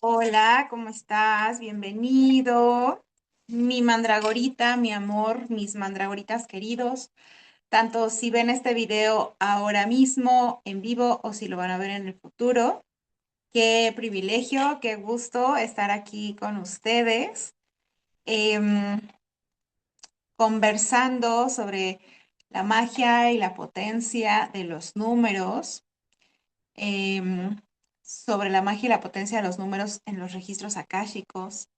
Hola, ¿cómo estás? Bienvenido. Mi mandragorita, mi amor, mis mandragoritas queridos, tanto si ven este video ahora mismo en vivo o si lo van a ver en el futuro. Qué privilegio, qué gusto estar aquí con ustedes, em, conversando sobre la magia y la potencia de los números, em, sobre la magia y la potencia de los números en los registros akáshicos.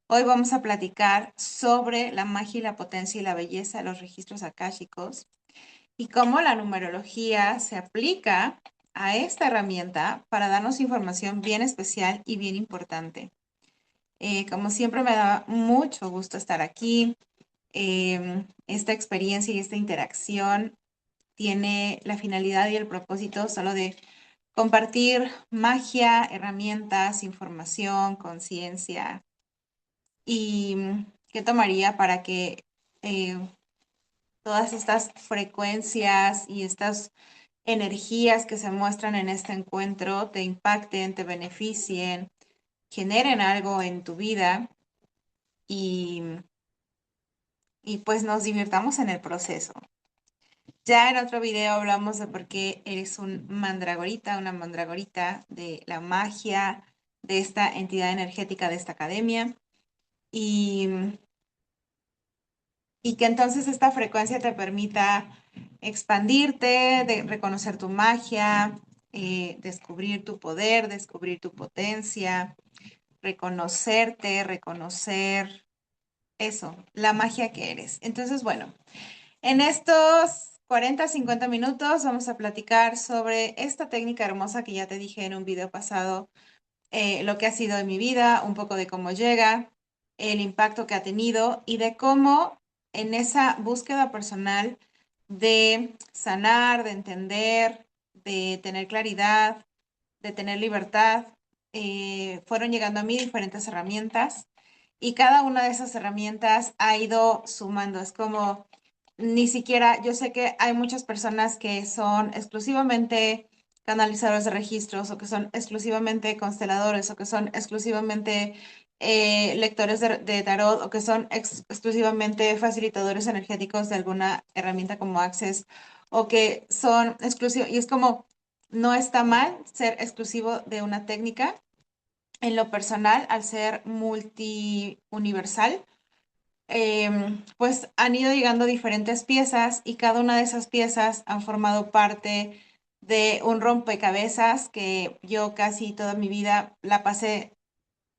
Hoy vamos a platicar sobre la magia y la potencia y la belleza de los registros akáshicos y cómo la numerología se aplica a esta herramienta para darnos información bien especial y bien importante. Como siempre me da mucho gusto estar aquí. Esta experiencia y esta interacción tiene la finalidad y el propósito solo de compartir magia, herramientas, información, conciencia. ¿Y qué tomaría para que eh, todas estas frecuencias y estas energías que se muestran en este encuentro te impacten, te beneficien, generen algo en tu vida y, y pues nos divirtamos en el proceso? Ya en otro video hablamos de por qué eres un mandragorita, una mandragorita, de la magia de esta entidad energética de esta academia. Y y que entonces esta frecuencia te permita expandirte, de reconocer tu magia, descubrir tu poder, descubrir tu potencia, reconocerte, reconocer eso, la magia que eres. Entonces, bueno, en estos 40, 50 minutos vamos a platicar sobre esta técnica hermosa que ya te dije en un video pasado, lo que ha sido en mi vida, un poco de cómo llega, el impacto que ha tenido y de cómo en esa búsqueda personal de sanar, de entender, de tener claridad, de tener libertad, fueron llegando a mí diferentes herramientas y cada una de esas herramientas ha ido sumando. Es como, ni siquiera, yo sé que hay muchas personas que son exclusivamente canalizadores de registros o que son exclusivamente consteladores o que son exclusivamente lectores de tarot o que son exclusivamente facilitadores energéticos de alguna herramienta como Access o que son exclusivos. Y es como, no está mal ser exclusivo de una técnica. En lo personal, al ser multi-universal, pues han ido llegando diferentes piezas y cada una de esas piezas han formado parte de un rompecabezas que yo casi toda mi vida la pasé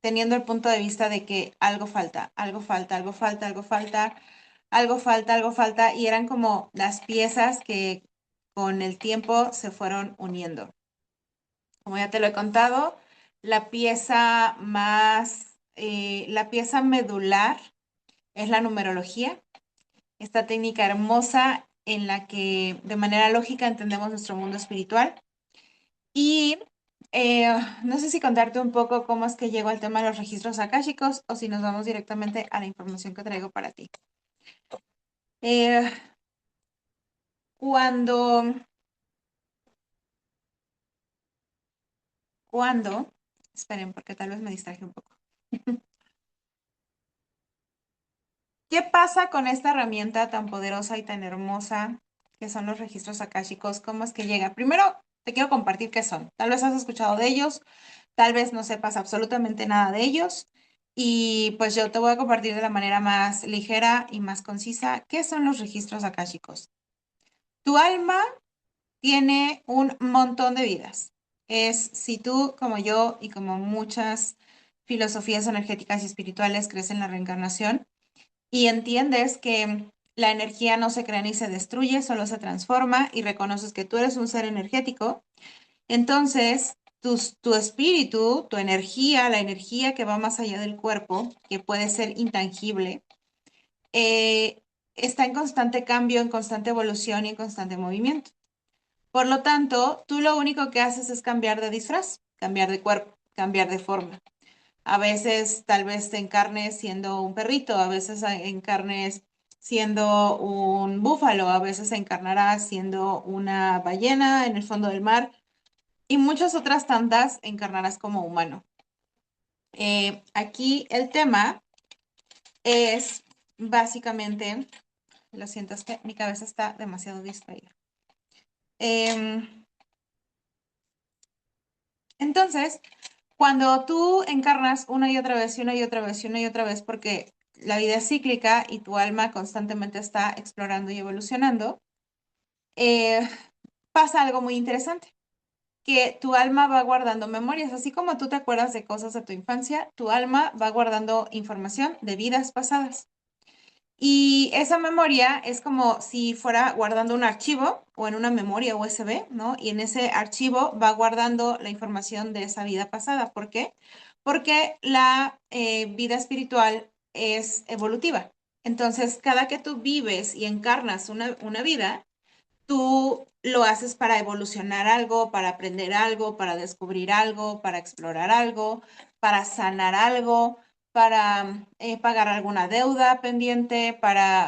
teniendo el punto de vista de que algo falta, algo falta, algo falta, algo falta, algo falta, algo falta, y eran como las piezas que con el tiempo se fueron uniendo. Como ya te lo he contado, la pieza medular es la numerología, esta técnica hermosa en la que de manera lógica entendemos nuestro mundo espiritual. Y no sé si contarte un poco cómo es que llego al tema de los registros akáshicos o si nos vamos directamente a la información que traigo para ti. Eh, cuando, esperen, porque tal vez me distraje un poco. ¿Qué pasa con esta herramienta tan poderosa y tan hermosa que son los registros akáshicos? ¿Cómo es que llega? Primero, te quiero compartir qué son. Tal vez has escuchado de ellos, tal vez no sepas absolutamente nada de ellos. Y pues yo te voy a compartir de la manera más ligera y más concisa qué son los registros akáshicos. Tu alma tiene un montón de vidas. Es si tú, como yo y como muchas filosofías energéticas y espirituales, crees en la reencarnación y entiendes que la energía no se crea ni se destruye, solo se transforma y reconoces que tú eres un ser energético, entonces tu espíritu, tu energía, la energía que va más allá del cuerpo, que puede ser intangible, eh, está en constante cambio, en constante evolución y en constante movimiento. Por lo tanto, tú lo único que haces es cambiar de disfraz, cambiar de cuerpo, cambiar de forma. A veces tal vez te encarnes siendo un perrito, a veces encarnes siendo un búfalo, a veces encarnarás siendo una ballena en el fondo del mar y muchas otras tantas encarnarás como humano. Aquí el tema es básicamente, lo siento, es que mi cabeza está demasiado distraída. Em, entonces, cuando tú encarnas una y otra vez y una y otra vez y una y otra vez, porque la vida es cíclica y tu alma constantemente está explorando y evolucionando, eh, pasa algo muy interesante, que tu alma va guardando memorias, así como tú te acuerdas de cosas de tu infancia, tu alma va guardando información de vidas pasadas. Y esa memoria es como si fuera guardando un archivo o en una memoria USB, ¿no? Y en ese archivo va guardando la información de esa vida pasada. ¿Por qué? Porque la vida espiritual es evolutiva. Entonces, cada que tú vives y encarnas una vida, tú lo haces para evolucionar algo, para aprender algo, para descubrir algo, para explorar algo, para sanar algo, para pagar alguna deuda pendiente,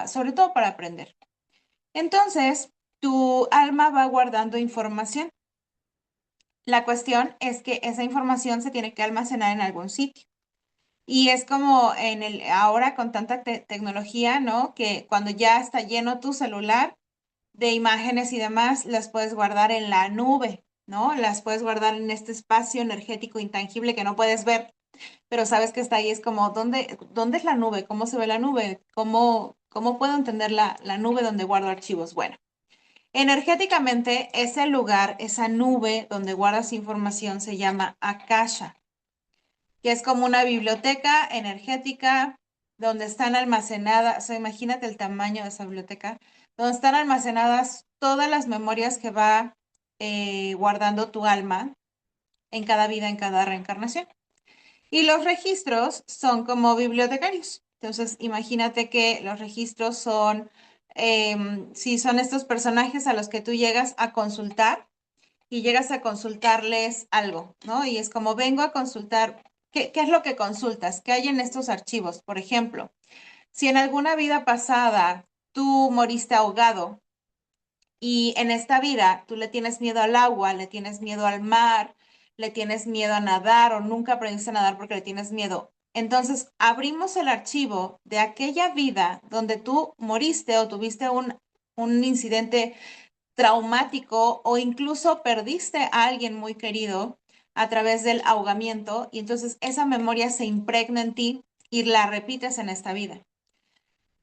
sobre todo para aprender. Entonces, tu alma va guardando información. La cuestión es que esa información se tiene que almacenar en algún sitio. Y es como ahora con tanta tecnología, ¿no? Que cuando ya está lleno tu celular, de imágenes y demás, las puedes guardar en la nube, ¿no? Las puedes guardar en este espacio energético intangible que no puedes ver, pero sabes que está ahí. Es como, ¿dónde es la nube? ¿Cómo se ve la nube? ¿Cómo puedo entender la nube donde guardo archivos? Bueno, energéticamente, ese lugar, esa nube donde guardas información se llama Akasha, que es como una biblioteca energética donde están almacenadas, o sea, imagínate el tamaño de esa biblioteca, donde están almacenadas todas las memorias que va guardando tu alma en cada vida, en cada reencarnación. Y los registros son como bibliotecarios. Entonces, imagínate que los registros son, si son estos personajes a los que tú llegas a consultar y llegas a consultarles algo, ¿no? Y es como vengo a consultar, ¿qué es lo que consultas? ¿Qué hay en estos archivos? Por ejemplo, si en alguna vida pasada tú moriste ahogado y en esta vida tú le tienes miedo al agua, le tienes miedo al mar, le tienes miedo a nadar o nunca aprendiste a nadar porque le tienes miedo. Entonces, abrimos el archivo de aquella vida donde tú moriste o tuviste un incidente traumático o incluso perdiste a alguien muy querido a través del ahogamiento y entonces esa memoria se impregna en ti y la repites en esta vida.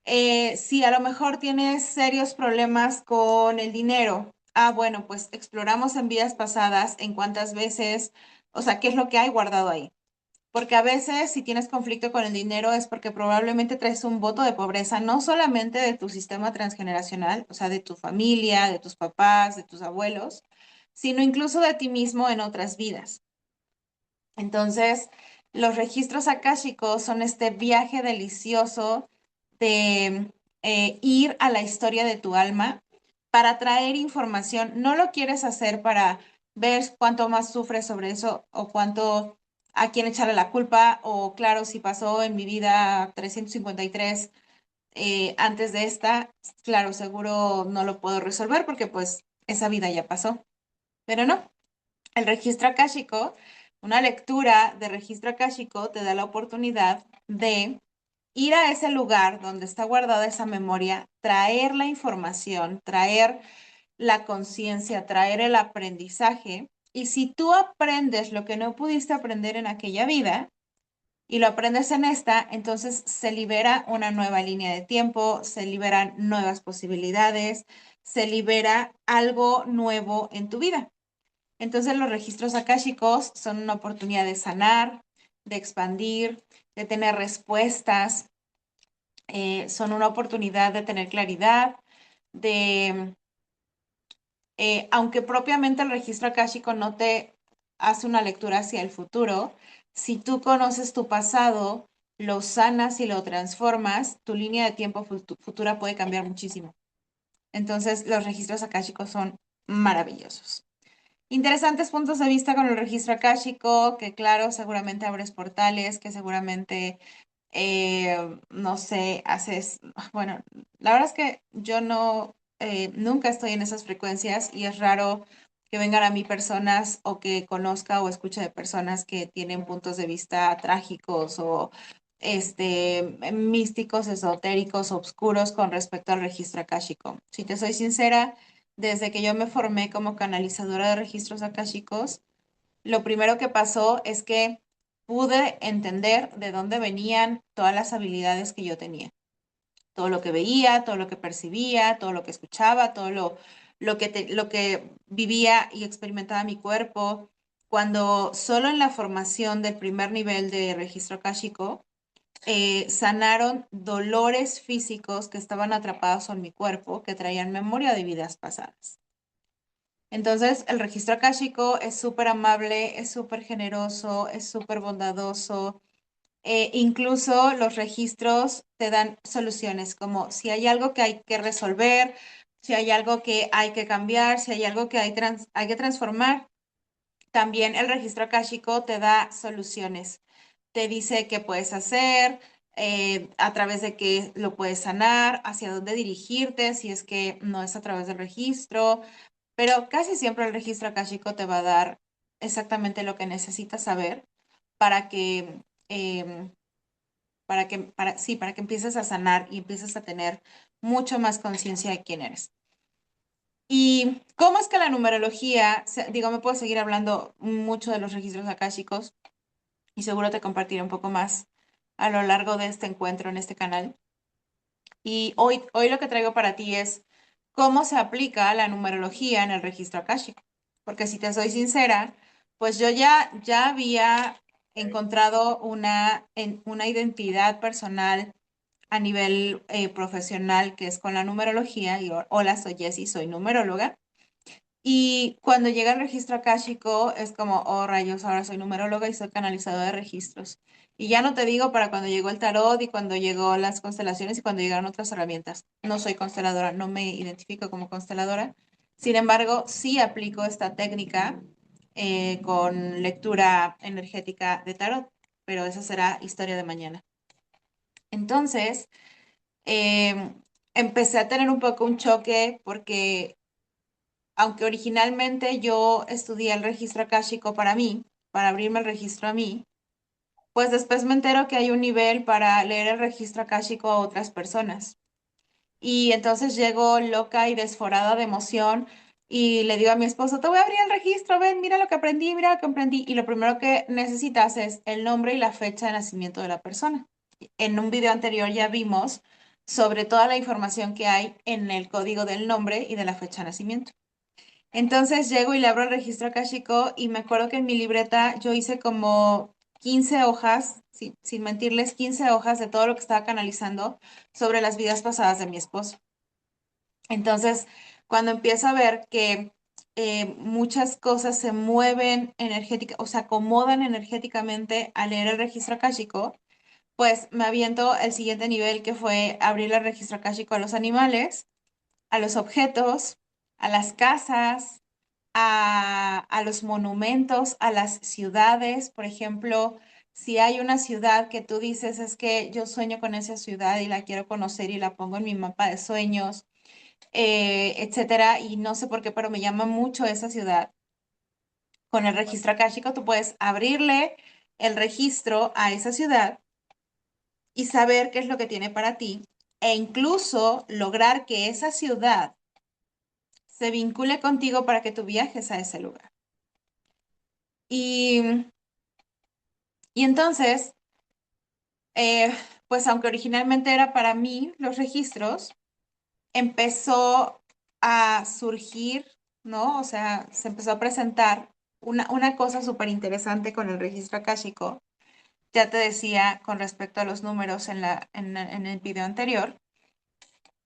Si a lo mejor tienes serios problemas con el dinero, bueno, pues exploramos en vidas pasadas en cuántas veces, o sea, qué es lo que hay guardado ahí. Porque a veces si tienes conflicto con el dinero es porque probablemente traes un voto de pobreza, no solamente de tu sistema transgeneracional, o sea, de tu familia, de tus papás, de tus abuelos, sino incluso de ti mismo en otras vidas. Entonces, los registros akáshicos son este viaje delicioso de ir a la historia de tu alma para traer información. No lo quieres hacer para ver cuánto más sufres sobre eso o cuánto a quién echarle la culpa o claro, si pasó en mi vida 353 antes de esta, claro, seguro no lo puedo resolver porque pues esa vida ya pasó. Pero no. El registro akáshico, una lectura de registro akáshico te da la oportunidad de ir a ese lugar donde está guardada esa memoria, traer la información, traer la conciencia, traer el aprendizaje. Y si tú aprendes lo que no pudiste aprender en aquella vida y lo aprendes en esta, entonces se libera una nueva línea de tiempo, se liberan nuevas posibilidades, se libera algo nuevo en tu vida. Entonces los registros akáshicos son una oportunidad de sanar, de expandir, de tener respuestas, son una oportunidad de tener claridad, de, aunque propiamente el registro akáshico no te hace una lectura hacia el futuro, si tú conoces tu pasado, lo sanas y lo transformas, tu línea de tiempo futura puede cambiar muchísimo. Entonces los registros akáshicos son maravillosos. Interesantes puntos de vista con el registro akáshico, que claro, seguramente abres portales, que seguramente, no sé, haces, bueno, la verdad es que yo no, nunca estoy en esas frecuencias y es raro que vengan a mí personas o que conozca o escuche de personas que tienen puntos de vista trágicos o místicos, esotéricos, oscuros con respecto al registro akáshico. Si te soy sincera, desde que yo me formé como canalizadora de registros akáshicos, lo primero que pasó es que pude entender de dónde venían todas las habilidades que yo tenía. Todo lo que veía, todo lo que percibía, todo lo que escuchaba, lo que vivía y experimentaba mi cuerpo. Cuando solo en la formación del primer nivel de registro akáshico, sanaron dolores físicos que estaban atrapados en mi cuerpo, que traían memoria de vidas pasadas. Entonces, el registro akáshico es súper amable, es súper generoso, es súper bondadoso. Incluso los registros te dan soluciones, como si hay algo que hay que resolver, si hay algo que hay que cambiar, si hay algo que hay que transformar. También el registro akáshico te da soluciones. Te dice qué puedes hacer, a través de qué lo puedes sanar, hacia dónde dirigirte, si es que no es a través del registro. Pero casi siempre el registro akáshico te va a dar exactamente lo que necesitas saber para que, em, para que empieces a sanar y empieces a tener mucho más conciencia de quién eres. ¿Y cómo es que la numerología, digo, me puedo seguir hablando mucho de los registros akáshicos y seguro te compartiré un poco más a lo largo de este encuentro en este canal? Y hoy lo que traigo para ti es cómo se aplica la numerología en el registro akáshico. Porque si te soy sincera, pues yo ya había encontrado una identidad personal a nivel profesional que es con la numerología. Y hola, soy Jessie, soy numeróloga. Y cuando llega el registro akáshico es como, oh rayos, ahora soy numeróloga y soy canalizadora de registros. Y ya no te digo para cuando llegó el tarot y cuando llegó las constelaciones y cuando llegaron otras herramientas. No soy consteladora, no me identifico como consteladora. Sin embargo, sí aplico esta técnica con lectura energética de tarot, pero esa será historia de mañana. Entonces, empecé a tener un poco un choque porque aunque originalmente yo estudié el registro akáshico para mí, para abrirme el registro a mí, pues después me entero que hay un nivel para leer el registro akáshico a otras personas. Y entonces llego loca y desforada de emoción y le digo a mi esposo, te voy a abrir el registro, ven, mira lo que aprendí, mira lo que aprendí. Y lo primero que necesitas es el nombre y la fecha de nacimiento de la persona. En un video anterior ya vimos sobre toda la información que hay en el código del nombre y de la fecha de nacimiento. Entonces llego y le abro el registro akáshico y me acuerdo que en mi libreta yo hice como 15 hojas, sin mentirles, 15 hojas de todo lo que estaba canalizando sobre las vidas pasadas de mi esposo. Entonces, cuando empiezo a ver que muchas cosas se mueven energética, o se acomodan energéticamente al leer el registro akáshico, pues me aviento el siguiente nivel que fue abrir el registro akáshico a los animales, a los objetos, a las casas, a los monumentos, a las ciudades. Por ejemplo, si hay una ciudad que tú dices, es que yo sueño con esa ciudad y la quiero conocer y la pongo en mi mapa de sueños, etcétera, y no sé por qué, pero me llama mucho esa ciudad. Con el registro akáshico tú puedes abrirle el registro a esa ciudad y saber qué es lo que tiene para ti e incluso lograr que esa ciudad se vincule contigo para que tú viajes a ese lugar. Y, y entonces, eh, pues aunque originalmente era para mí los registros, empezó a surgir, ¿no? O sea, se empezó a presentar una cosa súper interesante con el registro akáshico. Ya te decía con respecto a los números en el video anterior.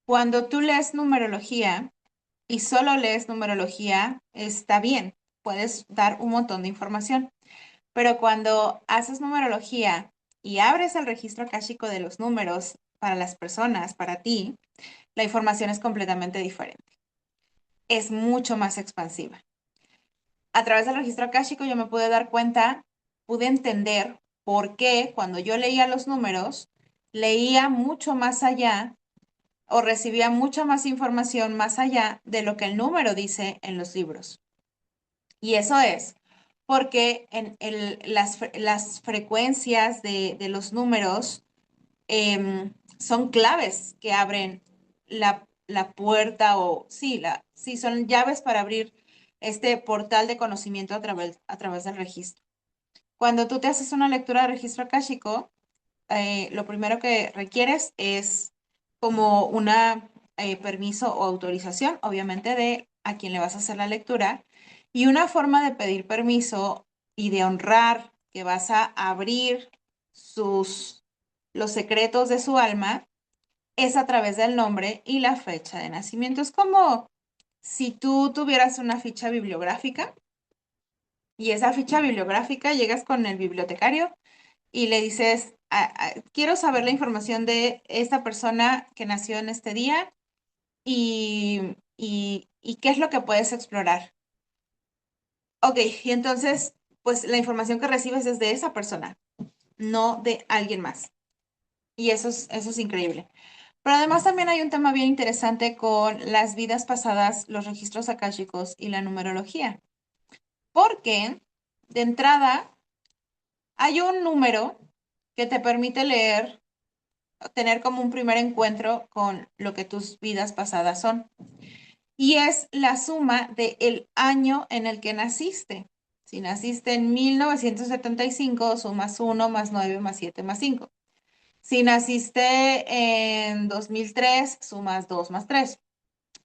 Cuando tú lees numerología y solo lees numerología, está bien, puedes dar un montón de información. Pero cuando haces numerología y abres el registro akáshico de los números para las personas, para ti, la información es completamente diferente. Es mucho más expansiva. A través del registro akáshico yo me pude dar cuenta, pude entender por qué cuando yo leía los números, leía mucho más allá o recibía mucha más información más allá de lo que el número dice en los libros. Y eso es porque las frecuencias de los números son claves que abren la puerta o sí, son llaves para abrir este portal de conocimiento a través del registro. Cuando tú te haces una lectura de registro akáshico, lo primero que requieres es como una permiso o autorización, obviamente, de a quien le vas a hacer la lectura. Y una forma de pedir permiso y de honrar que vas a abrir los secretos de su alma es a través del nombre y la fecha de nacimiento. Es como si tú tuvieras una ficha bibliográfica y esa ficha bibliográfica llegas con el bibliotecario y le dices, quiero saber la información de esta persona que nació en este día y qué es lo que puedes explorar. Ok, y entonces, pues la información que recibes es de esa persona, no de alguien más. Y eso es increíble. Pero además también hay un tema bien interesante con las vidas pasadas, los registros akáshicos y la numerología. Porque de entrada hay un número que te permite leer, tener como un primer encuentro con lo que tus vidas pasadas son. Y es la suma del año en el que naciste. Si naciste en 1975, sumas 1 más 9 más 7 más 5. Si naciste en 2003, sumas 2 más 3.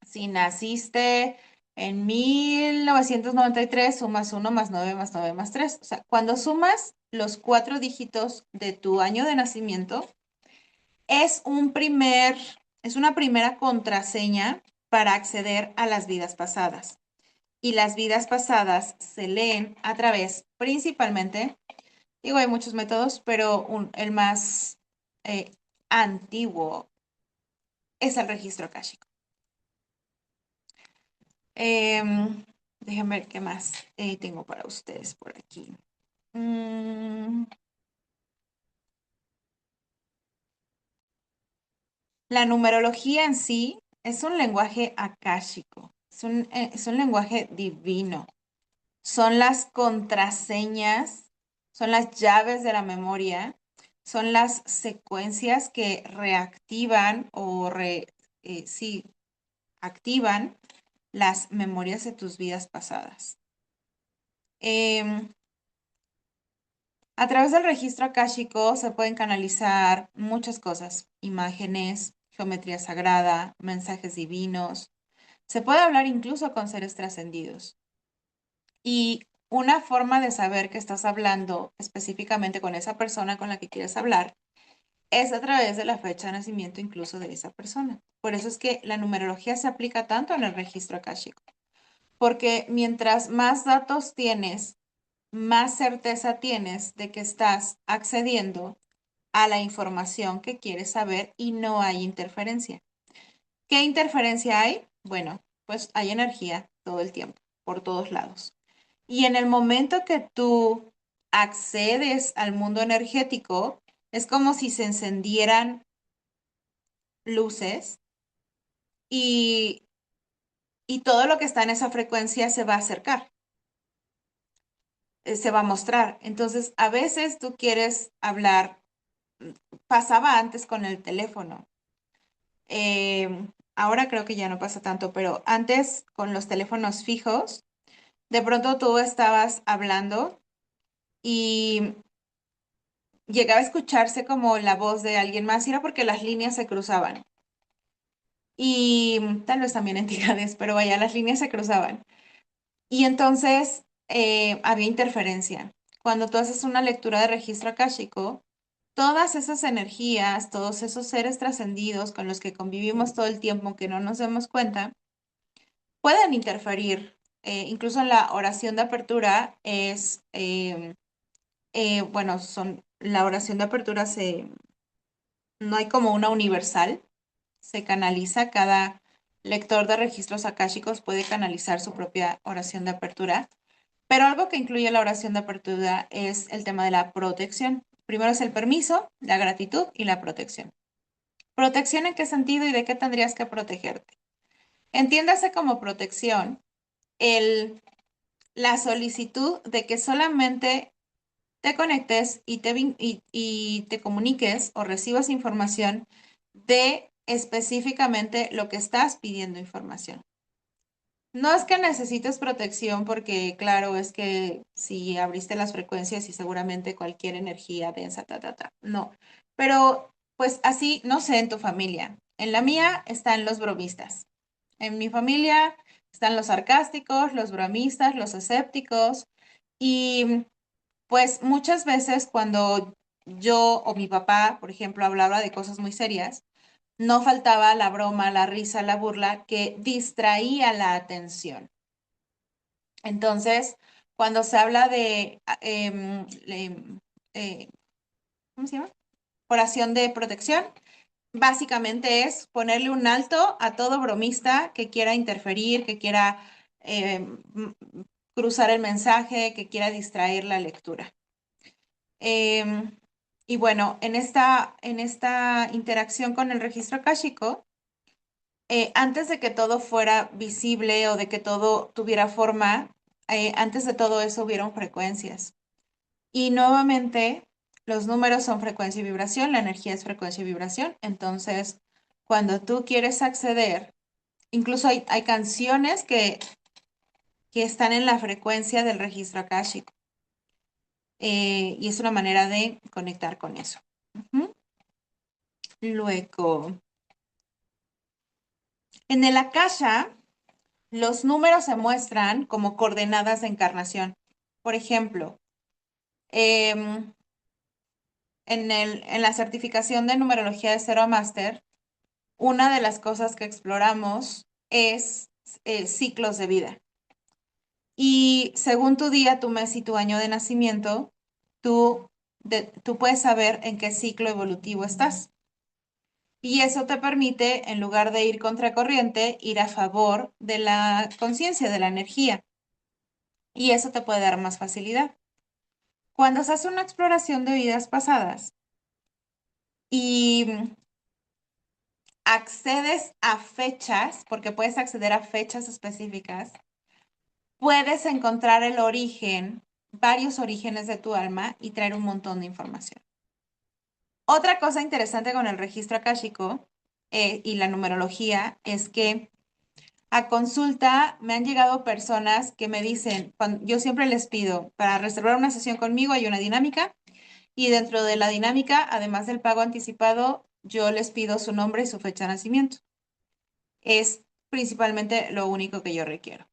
Si naciste en 1993, sumas 1 más 9 más 9 más 3. O sea, cuando sumas los cuatro dígitos de tu año de nacimiento, es es una primera contraseña para acceder a las vidas pasadas. Y las vidas pasadas se leen a través, principalmente, digo, hay muchos métodos, pero el más eh, antiguo es el registro akáshico. Déjenme ver qué más tengo para ustedes por aquí. Mm, la numerología en sí es un lenguaje akáshico, es un lenguaje divino. Son las contraseñas, son las llaves de la memoria, son las secuencias que reactivan sí, activan las memorias de tus vidas pasadas. Em, a través del registro akáshico se pueden canalizar muchas cosas, imágenes, geometría sagrada, mensajes divinos. Se puede hablar incluso con seres trascendidos. Y una forma de saber que estás hablando específicamente con esa persona con la que quieres hablar es a través de la fecha de nacimiento incluso de esa persona. Por eso es que la numerología se aplica tanto en el registro akáshico, porque mientras más datos tienes, más certeza tienes de que estás accediendo a la información que quieres saber y no hay interferencia. ¿Qué interferencia hay? Bueno, pues hay energía todo el tiempo, por todos lados. Y en el momento que tú accedes al mundo energético, es como si se encendieran luces y, y todo lo que está en esa frecuencia se va a acercar, se va a mostrar. Entonces, a veces tú quieres hablar, pasaba antes con el teléfono. Ahora creo que ya no pasa tanto, pero antes con los teléfonos fijos, de pronto tú estabas hablando y llegaba a escucharse como la voz de alguien más, y era porque las líneas se cruzaban. Y tal vez también entidades, pero vaya, las líneas se cruzaban. Y entonces había interferencia. Cuando tú haces una lectura de registro akáshico, todas esas energías, todos esos seres trascendidos con los que convivimos todo el tiempo, que no nos demos cuenta, pueden interferir. Incluso en la oración de apertura bueno, la oración de apertura no hay como una universal, se canaliza, cada lector de registros akáshicos puede canalizar su propia oración de apertura, pero algo que incluye la oración de apertura es el tema de la protección. Primero es el permiso, la gratitud y la protección. ¿Protección en qué sentido y de qué tendrías que protegerte? Entiéndase como protección el, la solicitud de que solamente te conectes y te comuniques o recibas información de específicamente lo que estás pidiendo información. No es que necesites protección porque, claro, es que si abriste las frecuencias y seguramente cualquier energía densa, no. Pero, pues así, no sé, en tu familia. En la mía están los bromistas. En mi familia están los sarcásticos, los bromistas, los escépticos. Y pues muchas veces cuando yo o mi papá, por ejemplo, hablaba de cosas muy serias, no faltaba la broma, la risa, la burla que distraía la atención. Entonces, cuando se habla de, eh, ¿cómo se llama? Oración de protección, básicamente es ponerle un alto a todo bromista que quiera interferir, que quiera cruzar el mensaje, que quiera distraer la lectura. Y bueno, en esta interacción con el registro akáshico, antes de que todo fuera visible o de que todo tuviera forma, antes de todo eso hubieron frecuencias. Y nuevamente, los números son frecuencia y vibración, la energía es frecuencia y vibración. Entonces, cuando tú quieres acceder, incluso hay canciones que están en la frecuencia del registro akáshico. Y es una manera de conectar con eso. Ujú. Luego, en el akasha, los números se muestran como coordenadas de encarnación. Por ejemplo, em, en la certificación de numerología de Cero a Master, una de las cosas que exploramos es ciclos de vida. Y según tu día, tu mes y tu año de nacimiento, tú puedes saber en qué ciclo evolutivo estás. Y eso te permite, en lugar de ir contracorriente, ir a favor de la conciencia, de la energía. Y eso te puede dar más facilidad. Cuando se hace una exploración de vidas pasadas y accedes a fechas, porque puedes acceder a fechas específicas, puedes encontrar el origen, varios orígenes de tu alma y traer un montón de información. Otra cosa interesante con el registro akáshico y la numerología es que a consulta me han llegado personas que me dicen, yo siempre les pido, para reservar una sesión conmigo hay una dinámica y dentro de la dinámica, además del pago anticipado, yo les pido su nombre y su fecha de nacimiento. Es principalmente lo único que yo requiero.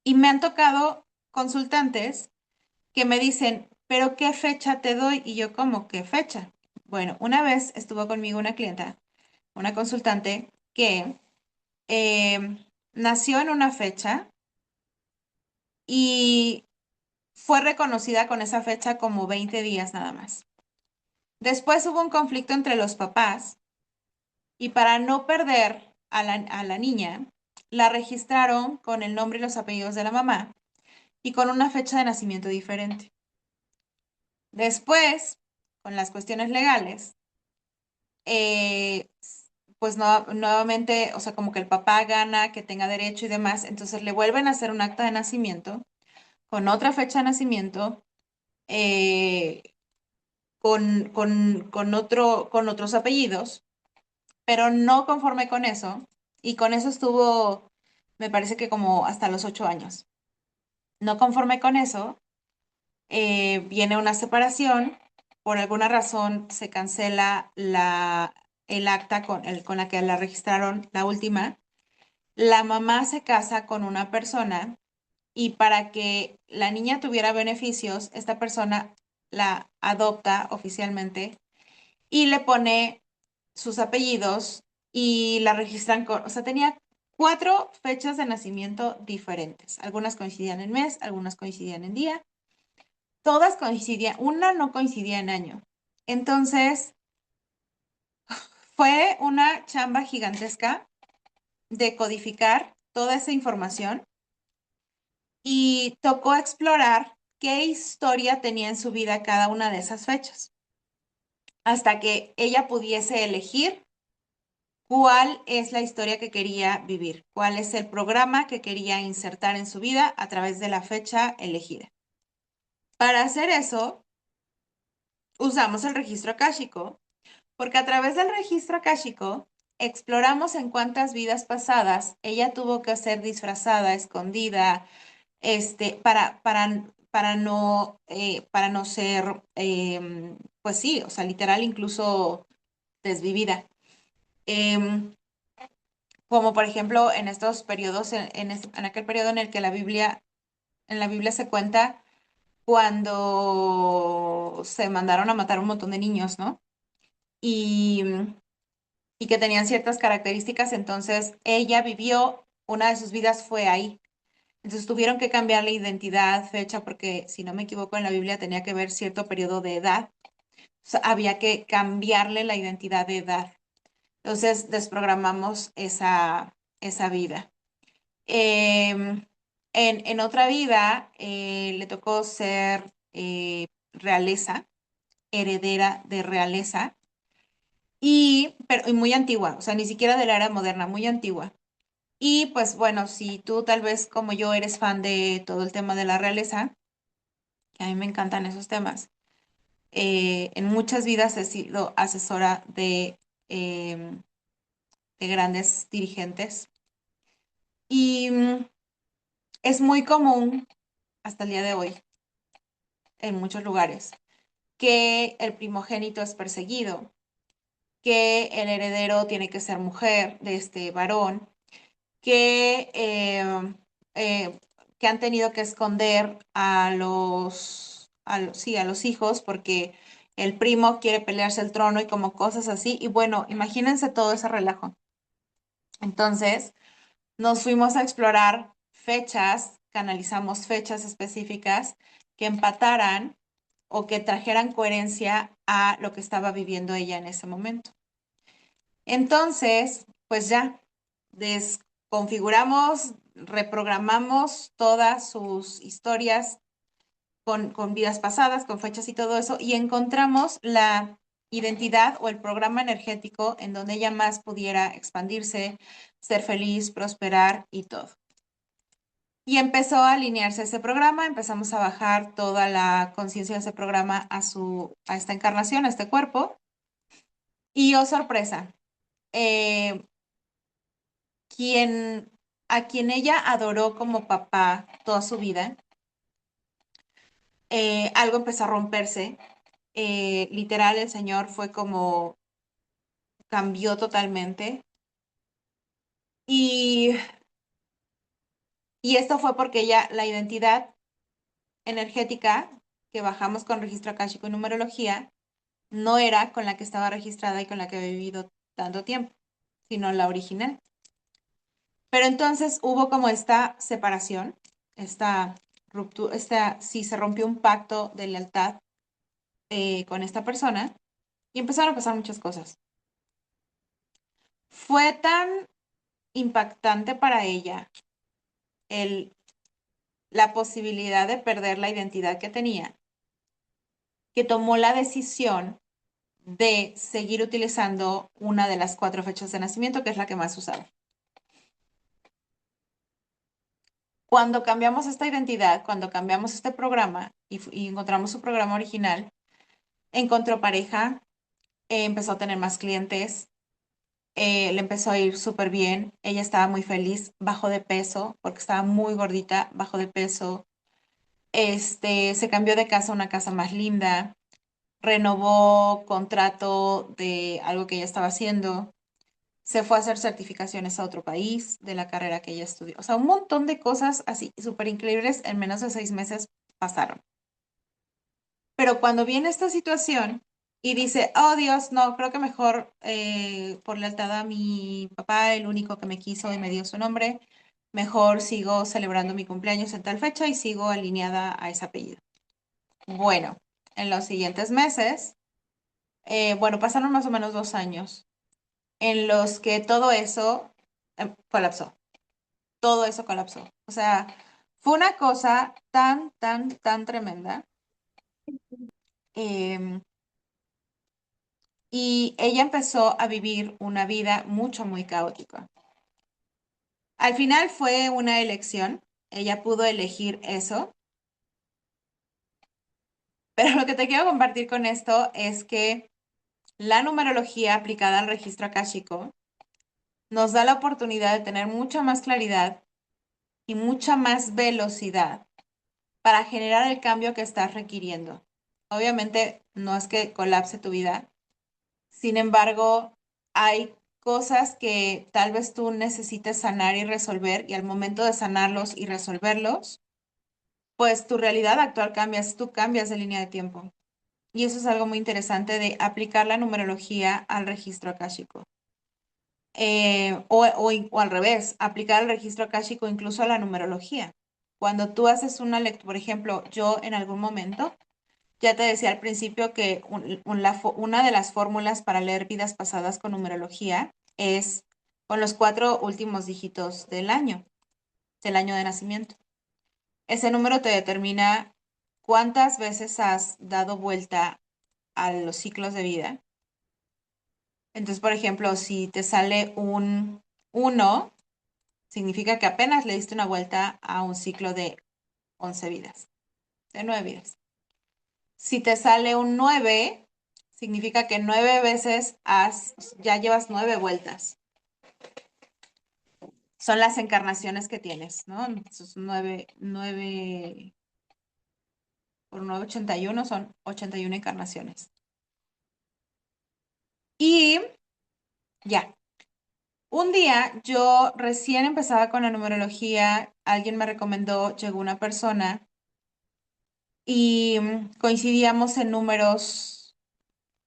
Y me han tocado consultantes que me dicen, pero ¿qué fecha te doy? Y yo, ¿cómo? ¿Qué fecha? Bueno, una vez estuvo conmigo una clienta, una consultante, que nació en una fecha y fue reconocida con esa fecha como 20 días nada más. Después hubo un conflicto entre los papás y para no perder a la niña, la registraron con el nombre y los apellidos de la mamá y con una fecha de nacimiento diferente. Después, con las cuestiones legales, eh, pues nuevamente, o sea, como que el papá gana, que tenga derecho y demás, entonces le vuelven a hacer un acta de nacimiento con otra fecha de nacimiento, eh, con otros apellidos, pero no conforme con eso, y con eso estuvo, me parece que como hasta los 8 años. No conforme con eso, viene una separación, por alguna razón se cancela el acta con la que la registraron, la última. La mamá se casa con una persona y para que la niña tuviera beneficios, esta persona la adopta oficialmente y le pone sus apellidos y la registran o sea, tenía 4 fechas de nacimiento diferentes. Algunas coincidían en mes, algunas coincidían en día, todas coincidían, una no coincidía en año. Entonces, fue una chamba gigantesca de codificar toda esa información y tocó explorar qué historia tenía en su vida cada una de esas fechas, hasta que ella pudiese elegir cuál es la historia que quería vivir, cuál es el programa que quería insertar en su vida a través de la fecha elegida. Para hacer eso, usamos el registro akáshico, porque a través del registro akáshico exploramos en cuántas vidas pasadas ella tuvo que ser disfrazada, escondida, para no ser, pues sí, o sea, literal, incluso desvivida. Em, Como por ejemplo en estos periodos, en aquel periodo en el que en la Biblia se cuenta cuando se mandaron a matar un montón de niños, ¿no? Y, y que tenían ciertas características, entonces ella vivió, una de sus vidas fue ahí. Entonces tuvieron que cambiar la identidad, fecha, porque si no me equivoco en la Biblia tenía que ver cierto periodo de edad. O sea, había que cambiarle la identidad de edad. Entonces desprogramamos esa vida. Em, en otra vida le tocó ser realeza, heredera de realeza, y muy antigua, o sea, ni siquiera de la era moderna, muy antigua. Y pues bueno, si tú tal vez como yo eres fan de todo el tema de la realeza, que a mí me encantan esos temas, en muchas vidas he sido asesora em, de grandes dirigentes y es muy común hasta el día de hoy en muchos lugares que el primogénito es perseguido, que el heredero tiene que ser mujer de este varón, que, eh, que han tenido que esconder sí, a los hijos porque el primo quiere pelearse el trono y como cosas así. Y bueno, imagínense todo ese relajo. Entonces, nos fuimos a explorar fechas, canalizamos fechas específicas que empataran o que trajeran coherencia a lo que estaba viviendo ella en ese momento. Entonces, pues ya, desconfiguramos, reprogramamos todas sus historias con vidas pasadas, con fechas y todo eso, y encontramos la identidad o el programa energético en donde ella más pudiera expandirse, ser feliz, prosperar y todo. Y empezó a alinearse ese programa, empezamos a bajar toda la conciencia de ese programa a esta encarnación, a este cuerpo. Y oh sorpresa, eh, quien, a quien ella adoró como papá toda su vida, algo empezó a romperse. Literal, el señor fue como cambió totalmente. Y, y esto fue porque ella, la identidad energética que bajamos con registro akáshico y numerología, no era con la que estaba registrada y con la que había vivido tanto tiempo, sino la original. Pero entonces hubo como esta separación, esta ruptura, sí se rompió un pacto de lealtad con esta persona y empezaron a pasar muchas cosas. Fue tan impactante para ella el, la posibilidad de perder la identidad que tenía, que tomó la decisión de seguir utilizando una de las 4 fechas de nacimiento, que es la que más usaba. Cuando cambiamos esta identidad, cuando cambiamos este programa y encontramos su programa original, encontró pareja, empezó a tener más clientes, le empezó a ir súper bien, ella estaba muy feliz, bajó de peso porque estaba muy gordita, bajó de peso, se cambió de casa a una casa más linda, renovó contrato de algo que ella estaba haciendo, se fue a hacer certificaciones a otro país de la carrera que ella estudió. O sea, un montón de cosas así súper increíbles en menos de 6 meses pasaron. Pero cuando viene esta situación y dice, oh Dios, no, creo que mejor por lealtad a mi papá, el único que me quiso y me dio su nombre, mejor sigo celebrando mi cumpleaños en tal fecha y sigo alineada a ese apellido. Bueno, en los siguientes meses, bueno, pasaron más o menos 2 años en los que todo eso colapsó. Todo eso colapsó. O sea, fue una cosa tan, tan, tan tremenda. Em, y ella empezó a vivir una vida muy caótica. Al final fue una elección, ella pudo elegir eso, pero lo que te quiero compartir con esto es que la numerología aplicada al registro akáshico nos da la oportunidad de tener mucha más claridad y mucha más velocidad para generar el cambio que estás requiriendo. Obviamente no es que colapse tu vida, sin embargo, hay cosas que tal vez tú necesites sanar y resolver y al momento de sanarlos y resolverlos, pues tu realidad actual cambias, tú cambias de línea de tiempo. Y eso es algo muy interesante de aplicar la numerología al registro akáshico. O al revés, aplicar el registro akáshico incluso a la numerología. Cuando tú haces una lectura, por ejemplo, yo en algún momento, ya te decía al principio que una de las fórmulas para leer vidas pasadas con numerología es con los 4 últimos dígitos del año de nacimiento. Ese número te determina cuántas veces has dado vuelta a los ciclos de vida. Entonces, por ejemplo, si te sale un 1, significa que apenas le diste una vuelta a un ciclo de 11 vidas, de 9 vidas. Si te sale un 9, significa que 9 veces ya llevas 9 vueltas. Son las encarnaciones que tienes, ¿no? Esos 9 por 9, 81, son 81 encarnaciones. Y ya. Un día yo recién empezaba con la numerología, alguien me recomendó, llegó una persona y coincidíamos en números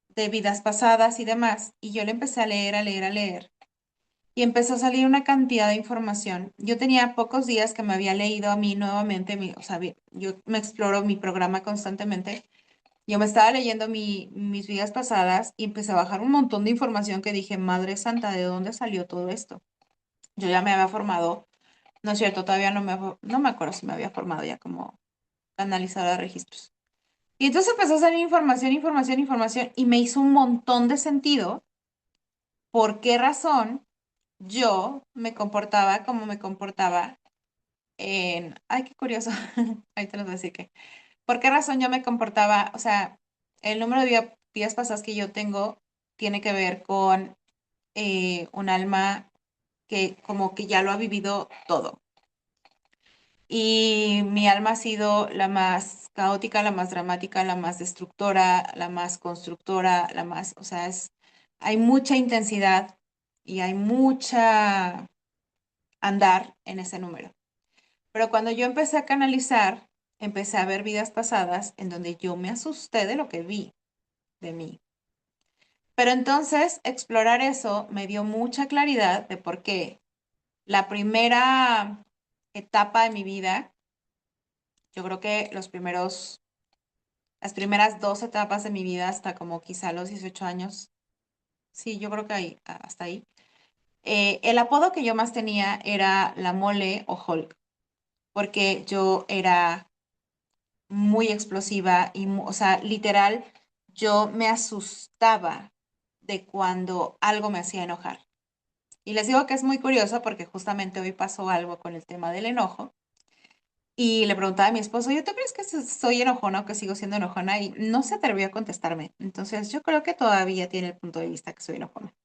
de vidas pasadas y demás, y yo le empecé a leer, a leer, a leer, y empezó a salir una cantidad de información. Yo tenía pocos días que me había leído a mí nuevamente, o sea, yo me exploro mi programa constantemente. Yo me estaba leyendo mis vidas pasadas y empecé a bajar un montón de información que dije, Madre Santa, ¿de dónde salió todo esto? Yo ya me había formado, no es cierto, todavía no me acuerdo si me había formado ya como canalizadora de registros. Y entonces empezó a salir información, información, información y me hizo un montón de sentido por qué razón yo me comportaba como me comportaba Ay, qué curioso, ahí te lo voy a decir que... ¿Por qué razón yo me comportaba? O sea, el número de vidas pasadas que yo tengo tiene que ver con un alma que como que ya lo ha vivido todo. Y mi alma ha sido la más caótica, la más dramática, la más destructora, la más constructora, o sea, hay mucha intensidad y hay mucha andar en ese número. Pero cuando yo empecé a canalizar, empecé a ver vidas pasadas en donde yo me asusté de lo que vi de mí. Pero entonces explorar eso me dio mucha claridad de por qué la primera etapa de mi vida, yo creo que las primeras 2 etapas de mi vida, hasta como quizá los 18 años, sí, yo creo que hasta ahí, el apodo que yo más tenía era la Mole o Hulk, porque yo era muy explosiva y, o sea, literal, yo me asustaba de cuando algo me hacía enojar. Y les digo que es muy curioso porque justamente hoy pasó algo con el tema del enojo. Y le preguntaba a mi esposo, ¿yo tú crees que soy enojona o que sigo siendo enojona? Y no se atrevió a contestarme. Entonces yo creo que todavía tiene el punto de vista que soy enojona.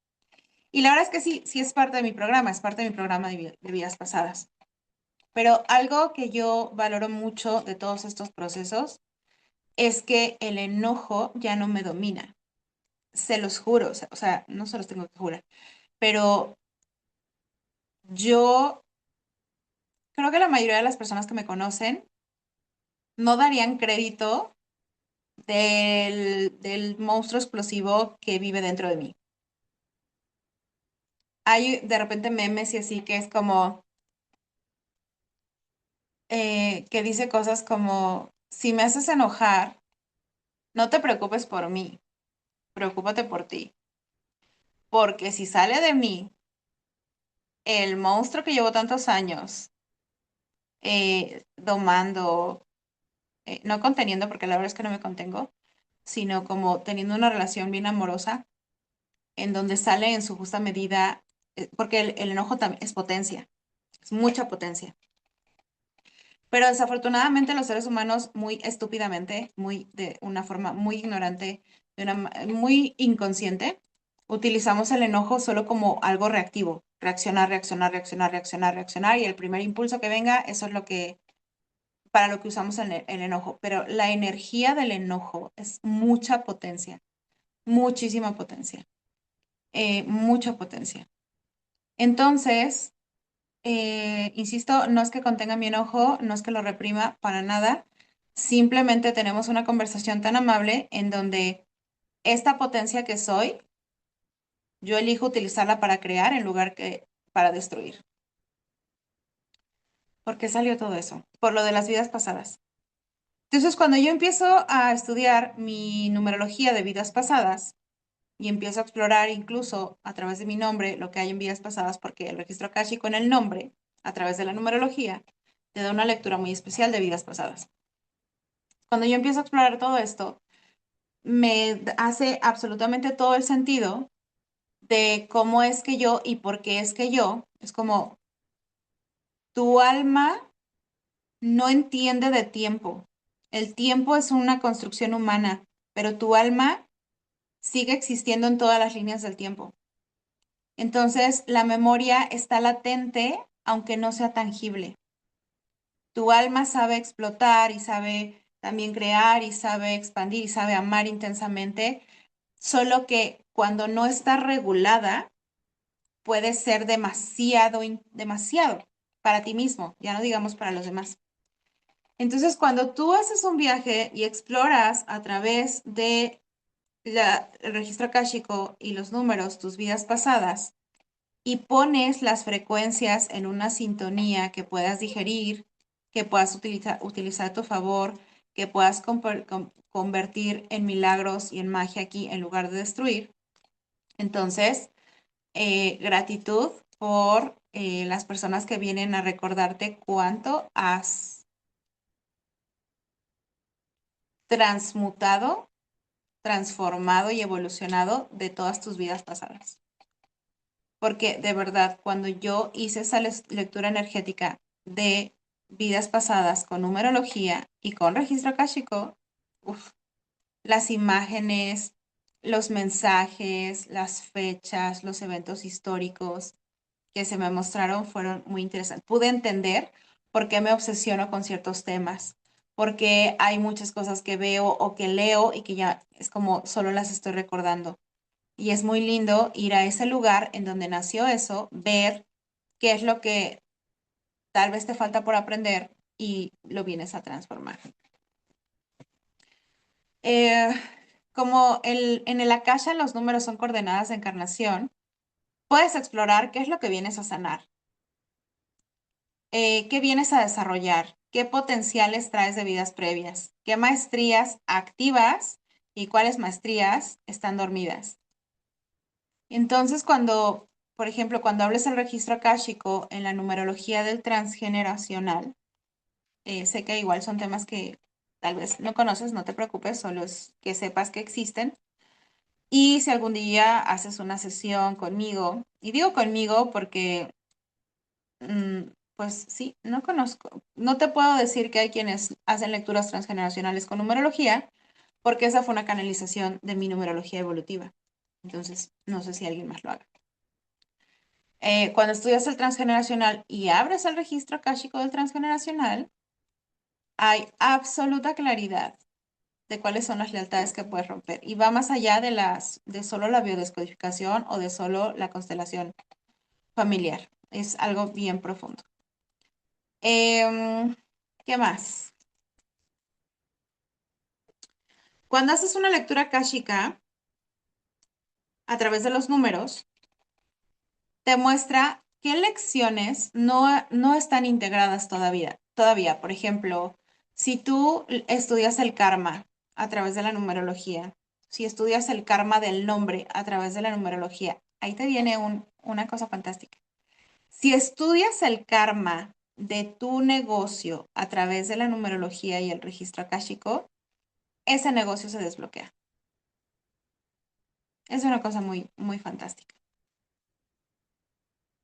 Y la verdad es que sí, sí es parte de mi programa, es parte de mi programa de vidas pasadas. Pero algo que yo valoro mucho de todos estos procesos es que el enojo ya no me domina. Se los juro, o sea, no se los tengo que jurar, pero yo creo que la mayoría de las personas que me conocen no darían crédito del monstruo explosivo que vive dentro de mí. Hay de repente memes y así que es como, que dice cosas como, si me haces enojar, no te preocupes por mí, preocúpate por ti, porque si sale de mí el monstruo que llevo tantos años domando, no conteniendo, porque la verdad es que no me contengo, sino como teniendo una relación bien amorosa. en donde sale en su justa medida, porque el enojo también es potencia, es mucha potencia. Pero desafortunadamente los seres humanos muy estúpidamente, muy de una forma muy ignorante, muy inconsciente, utilizamos el enojo solo como algo reactivo, reaccionar, reaccionar, reaccionar, reaccionar, reaccionar, y el primer impulso que venga, eso es lo que, para lo que usamos el enojo. Pero la energía del enojo es mucha potencia, muchísima potencia, mucha potencia. Entonces, insisto, no es que contenga mi enojo, no es que lo reprima para nada. Simplemente tenemos una conversación tan amable en donde esta potencia que soy, yo elijo utilizarla para crear en lugar que para destruir. ¿Por qué salió todo eso? Por lo de las vidas pasadas. Entonces, cuando yo empiezo a estudiar mi numerología de vidas pasadas y empiezo a explorar incluso a través de mi nombre lo que hay en vidas pasadas, porque el registro Akashico con el nombre, a través de la numerología, te da una lectura muy especial de vidas pasadas. Cuando yo empiezo a explorar todo esto, me hace absolutamente todo el sentido de cómo es que yo y por qué es que yo, es como tu alma no entiende de tiempo. El tiempo es una construcción humana, pero tu alma sigue existiendo en todas las líneas del tiempo. Entonces, la memoria está latente, aunque no sea tangible. Tu alma sabe explotar y sabe también crear y sabe expandir y sabe amar intensamente, solo que cuando no está regulada puede ser demasiado, demasiado para ti mismo, ya no digamos para los demás. Entonces, cuando tú haces un viaje y exploras a través de el registro akáshico y los números, tus vidas pasadas, y pones las frecuencias en una sintonía que puedas digerir, que puedas utilizar a tu favor, que puedas convertir en milagros y en magia aquí en lugar de destruir. Entonces, gratitud por las personas que vienen a recordarte cuánto has transmutado, transformado y evolucionado de todas tus vidas pasadas. Porque de verdad, cuando yo hice esa lectura energética de vidas pasadas con numerología y con registro akáshico, uf, las imágenes, los mensajes, las fechas, los eventos históricos que se me mostraron fueron muy interesantes. Pude entender por qué me obsesiono con ciertos temas, porque hay muchas cosas que veo o que leo y que ya es como solo las estoy recordando. Y es muy lindo ir a ese lugar en donde nació eso, ver qué es lo que tal vez te falta por aprender y lo vienes a transformar. Eh, como en el Akasha los números son coordenadas de encarnación, puedes explorar qué es lo que vienes a sanar, qué vienes a desarrollar, qué potenciales traes de vidas previas, qué maestrías activas y cuáles maestrías están dormidas. Entonces, cuando, por ejemplo, cuando hables el registro akáshico en la numerología del transgeneracional, sé que igual son temas que tal vez no conoces, no te preocupes, solo es que sepas que existen. Y si algún día haces una sesión conmigo, y digo conmigo porque, pues sí, no conozco, no te puedo decir que hay quienes hacen lecturas transgeneracionales con numerología, porque esa fue una canalización de mi numerología evolutiva. Entonces, no sé si alguien más lo haga. Cuando estudias el transgeneracional y abres el registro akáshico del transgeneracional, hay absoluta claridad de cuáles son las lealtades que puedes romper. Y va más allá de solo la biodescodificación o de solo la constelación familiar. Es algo bien profundo. ¿Qué más? Cuando haces una lectura akáshica a través de los números, te muestra qué lecciones no están integradas todavía. Todavía, por ejemplo, si tú estudias el karma a través de la numerología, si estudias el karma del nombre a través de la numerología, ahí te viene una cosa fantástica. Si estudias el karma de tu negocio a través de la numerología y el registro akáshico, ese negocio se desbloquea. Es una cosa muy, muy fantástica.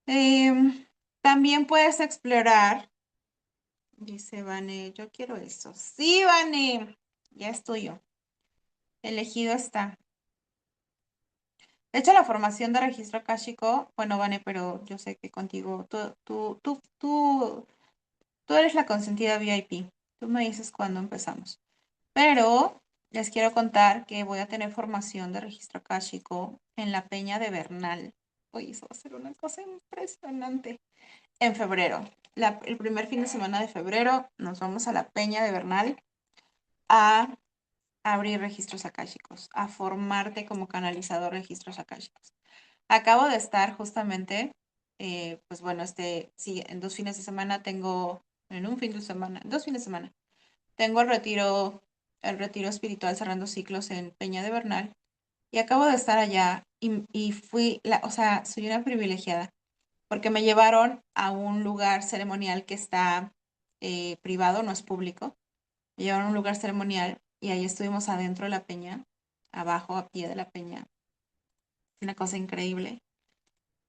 Em, También puedes explorar, dice Vane, yo quiero eso. Sí, Vane, ya es tuyo. Elegido está. De hecho, la formación de registro akáshico, bueno, Vane, pero yo sé que contigo, tú eres la consentida VIP. Tú me dices cuándo empezamos. Pero les quiero contar que voy a tener formación de registro akáshico en la Peña de Bernal. Oye, eso va a ser una cosa impresionante. En febrero, el primer fin de semana de febrero, nos vamos a la Peña de Bernal a abrir registros akáshicos, a formarte como canalizador de registros akáshicos. Acabo de estar justamente, pues bueno, sí, en 2 fines de semana tengo, en un fin de semana, 2 fines de semana, tengo el retiro espiritual cerrando ciclos en Peña de Bernal y acabo de estar allá y fui, o sea, soy una privilegiada porque me llevaron a un lugar ceremonial que está privado, no es público. Me llevaron a un lugar ceremonial y ahí estuvimos adentro de la peña, abajo, a pie de la peña. Una cosa increíble.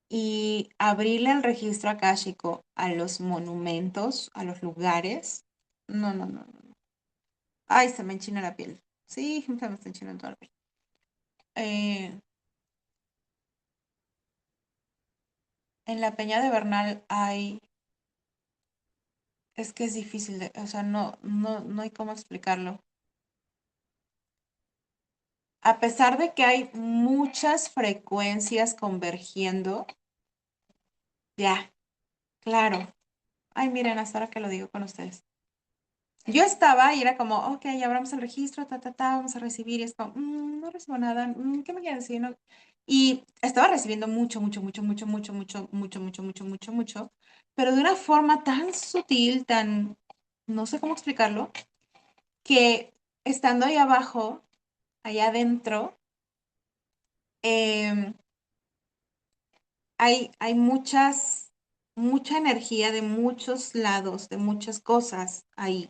Y abrirle el registro akáshico a los monumentos, a los lugares. No, no, no, no. Ay, se me enchina la piel. Sí, se me está enchinando toda la piel. Eh, en la Peña de Bernal es que es difícil o sea, no hay cómo explicarlo. A pesar de que hay muchas frecuencias convergiendo, ya, claro. Ay, miren, hasta ahora que lo digo con ustedes. Yo estaba y era como, ok, ya abramos el registro, vamos a recibir. Y es como, no recibo nada, ¿qué me quieren decir? No?". Y estaba recibiendo mucho, mucho, mucho, mucho, mucho, mucho, mucho, mucho, mucho, mucho, mucho, pero de una forma tan sutil, tan, no sé cómo explicarlo, que estando ahí abajo, allá adentro, em, hay mucha energía de muchos lados, de muchas cosas ahí,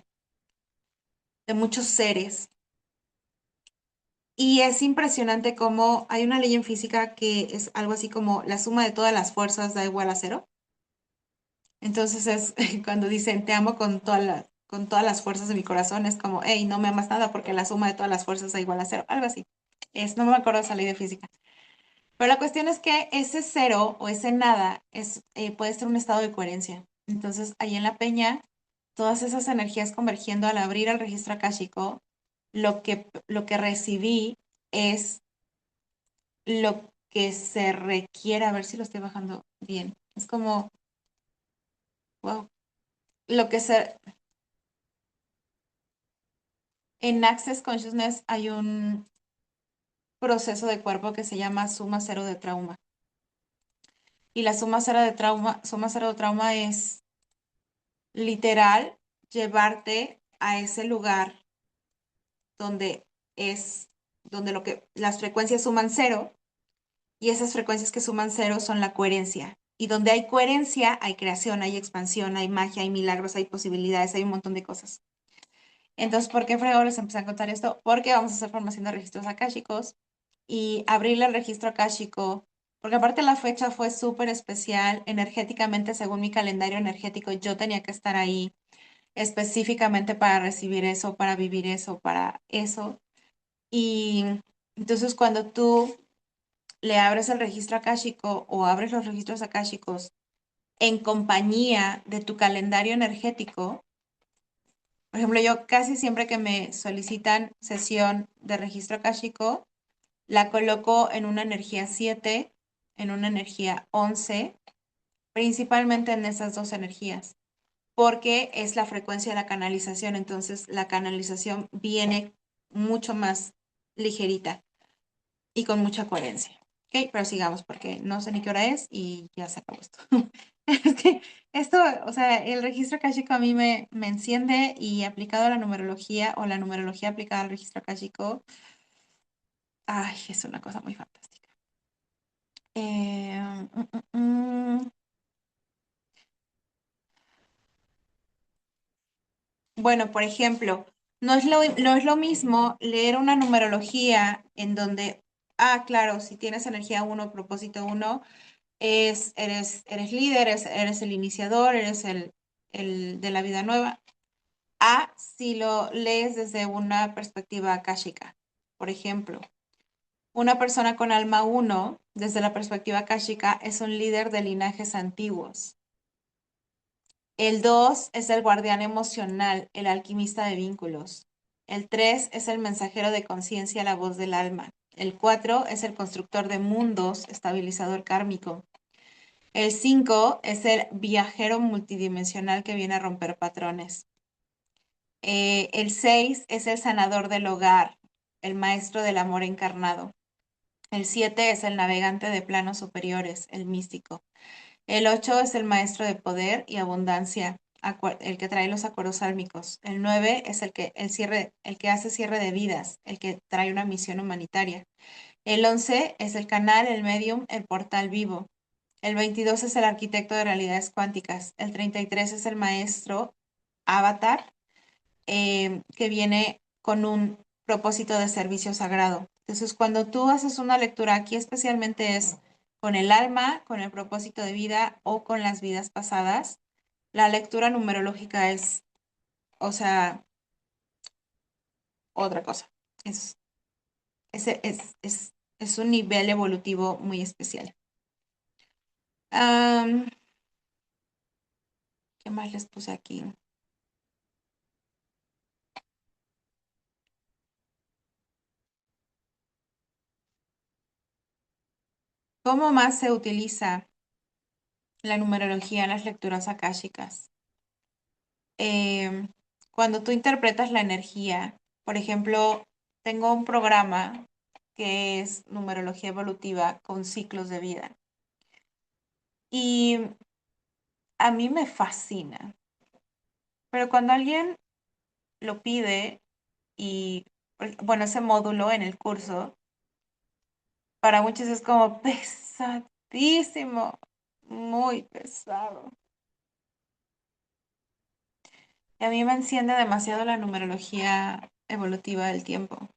de muchos seres. Y es impresionante cómo hay una ley en física que es algo así como la suma de todas las fuerzas da igual a cero. Entonces es cuando dicen te amo con todas las fuerzas de mi corazón, es como, hey, no me amas nada porque la suma de todas las fuerzas da igual a cero. Algo así. No me acuerdo de esa ley de física. Pero la cuestión es que ese cero o ese nada puede ser un estado de coherencia. Entonces, ahí en la peña, todas esas energías convergiendo al abrir el registro akáshico, lo que recibí es lo que se requiere, a ver si lo estoy bajando bien. Es como, wow, lo que se, en Access Consciousness hay un proceso de cuerpo que se llama suma cero de trauma. Y la suma cero de trauma es literal llevarte a ese lugar donde es, donde las frecuencias suman cero y esas frecuencias que suman cero son la coherencia. Y donde hay coherencia, hay creación, hay expansión, hay magia, hay milagros, hay posibilidades, hay un montón de cosas. Entonces, ¿por qué fregado les empecé a contar esto? Porque vamos a hacer formación de registros akáshicos y abrirle el registro akáshico, porque aparte la fecha fue súper especial energéticamente, según mi calendario energético, yo tenía que estar ahí específicamente para recibir eso, para vivir eso, para eso. Y entonces cuando tú le abres el registro akáshico o abres los registros akáshicos en compañía de tu calendario energético, por ejemplo, yo casi siempre que me solicitan sesión de registro akáshico, la coloco en una energía 7, en una energía 11, principalmente en esas dos energías, porque es la frecuencia de la canalización, entonces la canalización viene mucho más ligerita y con mucha coherencia. Ok, pero sigamos porque no sé ni qué hora es y ya se acabó esto. Es que esto, o sea, el registro akáshico a mí me enciende y aplicado a la numerología o la numerología aplicada al registro akáshico, ay, es una cosa muy fantástica. Eh, mm, mm. Bueno, por ejemplo, no es lo mismo leer una numerología en donde Claro, si tienes energía uno, propósito uno, eres líder, eres el iniciador, eres el de la vida nueva. Si lo lees desde una perspectiva akáshica. Por ejemplo, una persona con alma uno, desde la perspectiva akáshica, es un líder de linajes antiguos. El 2 es el guardián emocional, el alquimista de vínculos. El 3 es el mensajero de conciencia, la voz del alma. El 4 es el constructor de mundos, estabilizador kármico. El 5 es el viajero multidimensional que viene a romper patrones. El 6 es el sanador del hogar, el maestro del amor encarnado. El 7 es el navegante de planos superiores, el místico. El 8 es el maestro de poder y abundancia, el que trae los acuerdos sálmicos. El 9 es el que hace cierre de vidas, el que trae una misión humanitaria. El 11 es el canal, el medium, el portal vivo. El 22 es el arquitecto de realidades cuánticas. El 33 es el maestro avatar, que viene con un propósito de servicio sagrado. Entonces, cuando tú haces una lectura aquí, especialmente es con el alma, con el propósito de vida o con las vidas pasadas, la lectura numerológica es, o sea, otra cosa. Es, es un nivel evolutivo muy especial. ¿Qué más les puse aquí? ¿Cómo más se utiliza la numerología en las lecturas akáshicas? Em, Cuando tú interpretas la energía, por ejemplo, tengo un programa que es numerología evolutiva con ciclos de vida y a mí me fascina, pero cuando alguien lo pide y, bueno, ese módulo en el curso, para muchos es como pesadísimo, muy pesado. Y a mí me enciende demasiado la numerología evolutiva del tiempo.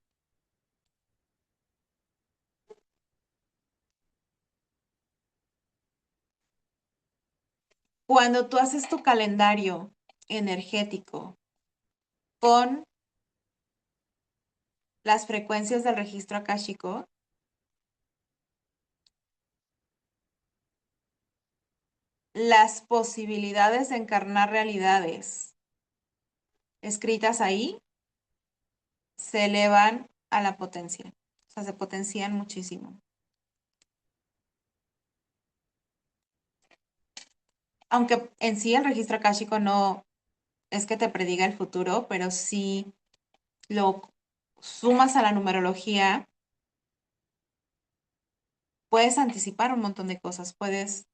Cuando tú haces tu calendario energético con las frecuencias del registro akáshico, las posibilidades de encarnar realidades escritas ahí se elevan a la potencia. O sea, se potencian muchísimo. Aunque en sí el registro akáshico no es que te prediga el futuro, pero sí lo sumas a la numerología, puedes anticipar un montón de cosas, puedes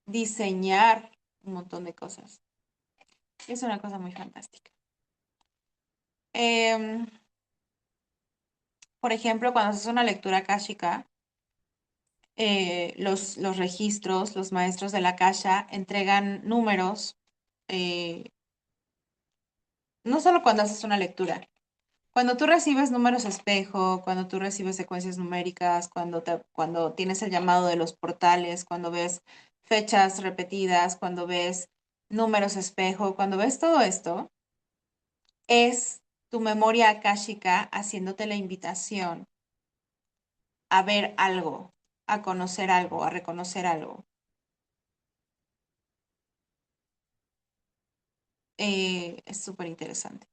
diseñar un montón de cosas. Es una cosa muy fantástica. Em, por ejemplo, cuando haces una lectura akáshica, los registros, los maestros de la akasha entregan números, eh, no solo cuando haces una lectura. Cuando tú recibes números espejo, cuando tú recibes secuencias numéricas, cuando tienes el llamado de los portales, cuando ves fechas repetidas, cuando ves números espejo, cuando ves todo esto, es tu memoria akáshica haciéndote la invitación a ver algo, a conocer algo, a reconocer algo. Es súper interesante.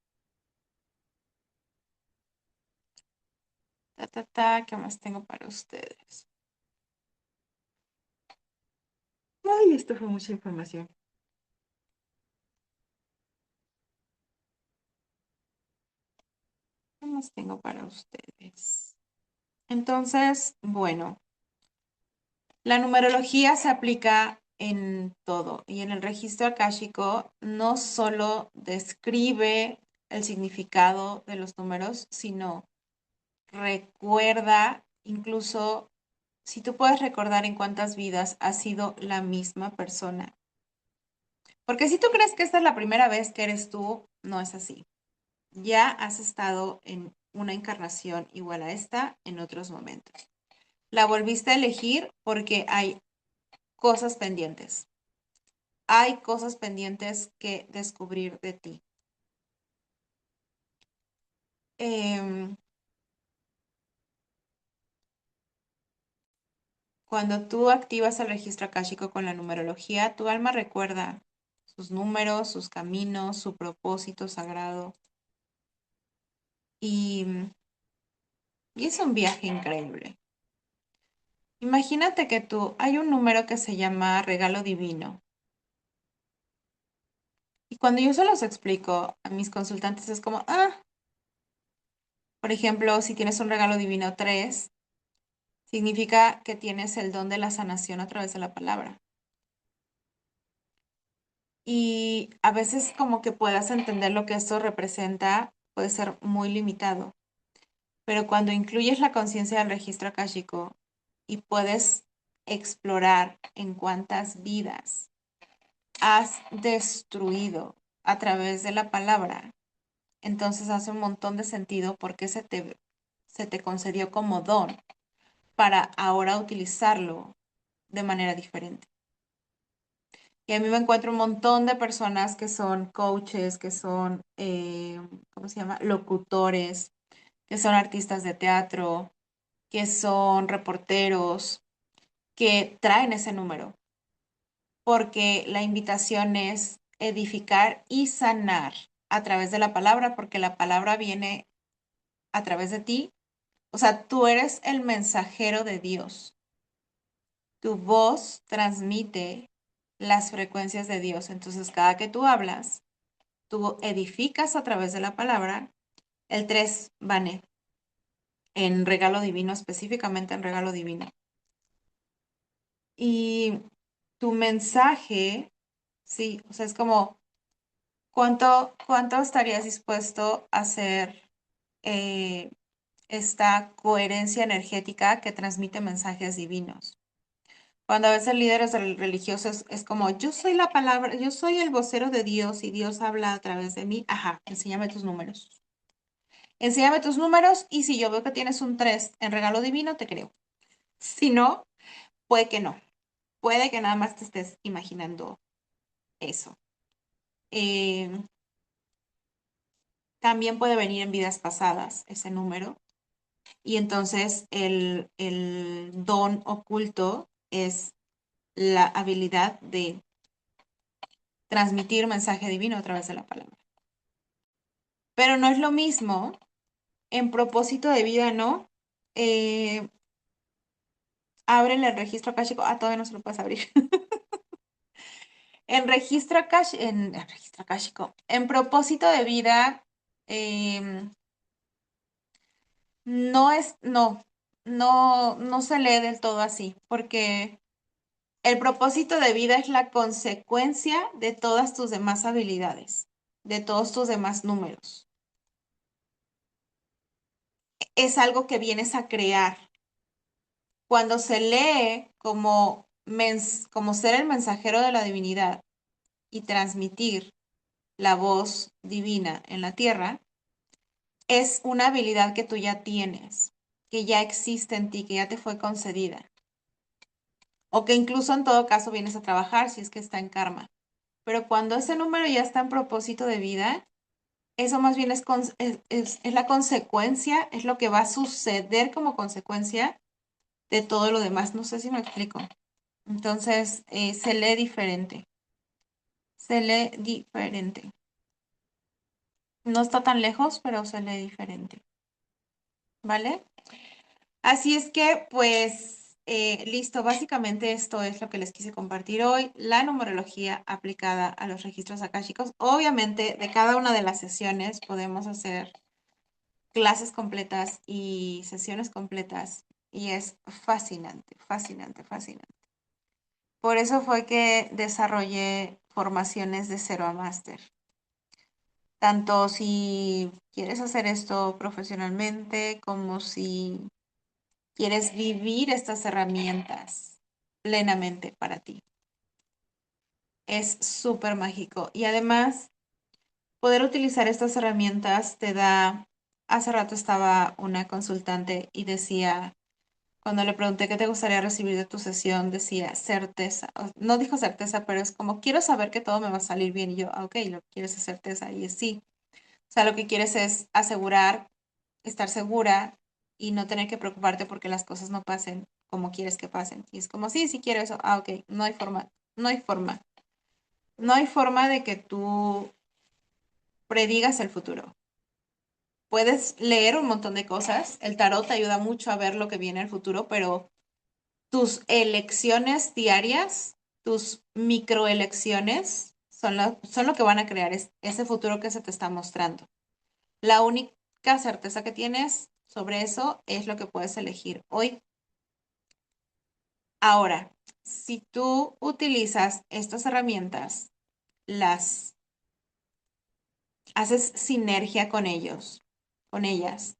¿Qué más tengo para ustedes? Ay, esto fue mucha información. ¿Qué más tengo para ustedes? Entonces, bueno, la numerología se aplica en todo y en el registro akáshico no solo describe el significado de los números, sino recuerda, incluso si tú puedes recordar en cuántas vidas has sido la misma persona. Porque si tú crees que esta es la primera vez que eres tú, no es así. Ya has estado en una encarnación igual a esta en otros momentos. La volviste a elegir porque hay cosas pendientes. Hay cosas pendientes que descubrir de ti. Cuando tú activas el registro akáshico con la numerología, tu alma recuerda sus números, sus caminos, su propósito sagrado. Y, y es un viaje increíble. Imagínate que hay un número que se llama regalo divino. Y cuando yo se los explico a mis consultantes es como, por ejemplo, si tienes un regalo divino 3, significa que tienes el don de la sanación a través de la palabra. Y a veces como que puedas entender lo que esto representa puede ser muy limitado. Pero cuando incluyes la conciencia del registro akáshico y puedes explorar en cuántas vidas has destruido a través de la palabra, entonces hace un montón de sentido porque se te concedió como don para ahora utilizarlo de manera diferente. Y a mí me encuentro un montón de personas que son coaches, que son, ¿cómo se llama? Locutores, que son artistas de teatro, que son reporteros, que traen ese número, porque la invitación es edificar y sanar a través de la palabra, porque la palabra viene a través de ti. O sea, tú eres el mensajero de Dios. Tu voz transmite las frecuencias de Dios. Entonces, cada que tú hablas, tú edificas a través de la palabra. El 3, Vane, en regalo divino, específicamente en regalo divino. Y tu mensaje, sí, o sea, es como, ¿cuánto estarías dispuesto a hacer esta coherencia energética que transmite mensajes divinos? Cuando a veces líderes religiosos es como, yo soy la palabra, yo soy el vocero de Dios y Dios habla a través de mí. Ajá, enséñame tus números. Enséñame tus números y si yo veo que tienes un 3 en regalo divino, te creo. Si no, puede que no. Puede que nada más te estés imaginando eso. Eh, También puede venir en vidas pasadas ese número. Y entonces el don oculto es la habilidad de transmitir mensaje divino a través de la palabra. Pero no es lo mismo en propósito de vida, ¿no? Ábrele el registro akáshico. Todavía no se lo puedes abrir. En registro akáshico, en propósito de vida, no se lee del todo así, porque el propósito de vida es la consecuencia de todas tus demás habilidades, de todos tus demás números. Es algo que vienes a crear. Cuando se lee como ser el mensajero de la divinidad y transmitir la voz divina en la tierra, es una habilidad que tú ya tienes, que ya existe en ti, que ya te fue concedida. O que incluso en todo caso vienes a trabajar si es que está en karma. Pero cuando ese número ya está en propósito de vida, eso más bien es la consecuencia, es lo que va a suceder como consecuencia de todo lo demás. No sé si me explico. Entonces, se lee diferente. Se lee diferente. No está tan lejos, pero se lee diferente. ¿Vale? Así es que, pues, listo, básicamente esto es lo que les quise compartir hoy, la numerología aplicada a los registros akáshicos. Obviamente, de cada una de las sesiones podemos hacer clases completas y sesiones completas y es fascinante, fascinante, fascinante. Por eso fue que desarrollé formaciones de cero a máster. Tanto si quieres hacer esto profesionalmente como si quieres vivir estas herramientas plenamente para ti. Es súper mágico y además poder utilizar estas herramientas te da hace rato estaba una consultante y decía, cuando le pregunté qué te gustaría recibir de tu sesión, decía certeza. No dijo certeza, pero es como, quiero saber que todo me va a salir bien. Y yo, ok, lo que quieres es certeza. Y es sí. O sea, lo que quieres es asegurar, estar segura y no tener que preocuparte porque las cosas no pasen como quieres que pasen. Y es como, sí, sí quiero eso. Ah, ok, no hay forma, no hay forma. No hay forma de que tú predigas el futuro. Puedes leer un montón de cosas. El tarot te ayuda mucho a ver lo que viene en el futuro, pero tus elecciones diarias, tus microelecciones, son lo que van a crear ese futuro que se te está mostrando. La única certeza que tienes sobre eso es lo que puedes elegir hoy. Ahora, si tú utilizas estas herramientas, las haces sinergia con ellos, con ellas,